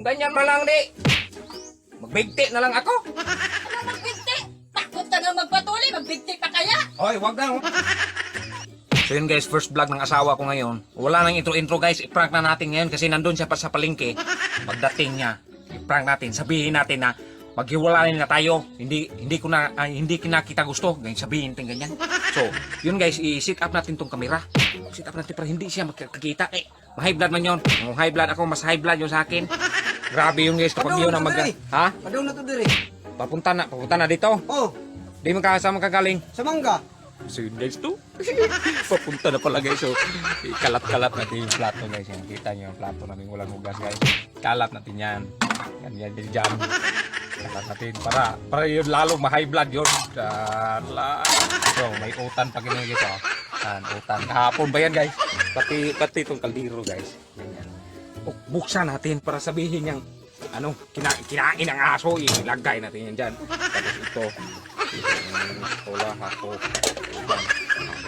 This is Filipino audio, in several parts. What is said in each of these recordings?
Ganyan man lang, di. Magbigti na lang ako. Ano magbigti? Takot ka nga magpatuloy, magbigti pa kaya? Oy, wag na. Oh. So yun guys, first vlog ng asawa ko ngayon. Wala nang intro-intro guys, i-prank na natin ngayon kasi nandun siya pa sa palengke. Pagdating niya, i-prank natin, sabihin natin na maghiwalay na tayo. Hindi kita gusto. Ganyan sabihin natin ganyan. So, yun guys, i-sit up natin tong kamera. Sit up natin para hindi siya magkakita. Ma-high blood man yun. Kung high blood ako, mas high blood yun sa akin. Grabe yun guys, kapag yun ang Ha? Padaw na to dire. Papunta na dito. Oh, Di mo kasama kagaling. sa mangga. So yun guys to. Papunta na pala guys. So, ikalat-kalat natin yung plato guys. Yan, kita nyo yung plato namin walang hugas guys. Kalat natin yan. Yan din dyan. Kalat natin para yun lalo ma-high blood yun. So may utan pa ganyan guys. Oh. Yan, utan. Kahapon ba yan guys? Pati itong kaldero guys. Yan. Buksan natin para sabihin niyang kinain ang aso. Ilagay natin yan dyan. Tapos ito. Wala ako.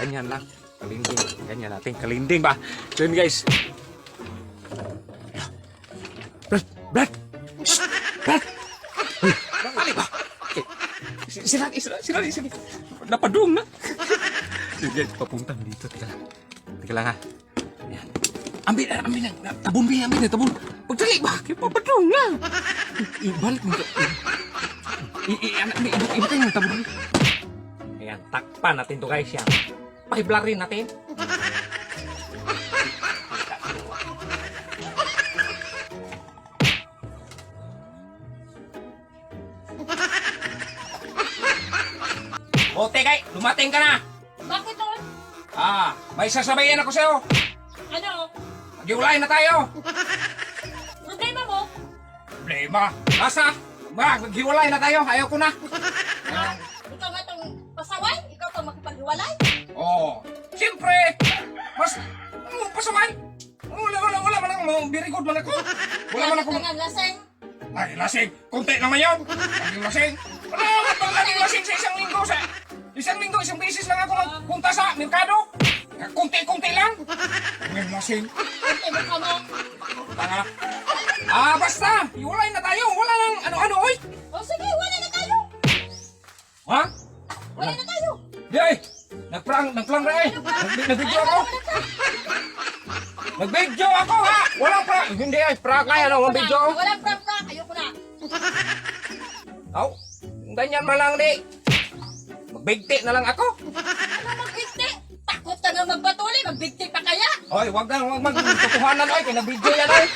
Ganyan lang. Kalinding. Ganyan natin. Kalinding ba? So yun guys. Brad! Shh! Brad! Uy! Ali ba? Okay. Sirali. Napadung na. Sige, papunta dito. Teka lang ha. Yan. Ambil na. Tabun. Pagdali ba? Papadung na. Ibalik mo. Ibalik mo tabun. Ayan, takpan natin to guys yan. Pakiblar rin natin. Bote kay, dumating ka na. Bakit to? May sasabayan ako sa'yo. Ano? Maghiwalay na tayo. Problema mo? Problema. Basta, maghiwalay na tayo. Ayaw ko na. Ikaw nga tong pasaway? Ikaw tong makipaghiwalay? Oo. Siyempre, pasaway. Wala man ang very good man ako. Wala man ako. Nga laseng. Ay, lasing. Kunti naman yun. Laging lasing. Wala naman bang laging lasing sa isang linggo. Isang beses lang ako magpunta sa merkado. Kunti-kunti lang. Laging lasing. Kunti mo ka mo. Tanga. Basta. Iwalay na tayo. Wala nang ano-ano, oy. O sige, wala na tayo. Ha? Wala na tayo. Di ay. Nagprank na eh. Nag-video ako. Nag-video ako ha. Walang prank. Hindi ay, prank ay. Walang video. Walang prank. Ayoko na. Aw, ganyan man lang di. Magbigti na lang ako. Ano magbigti? Takot ka nga magpatuloy, magbigti pa kaya? Oy, wag magtutuhanan oy, kay na video yan oy.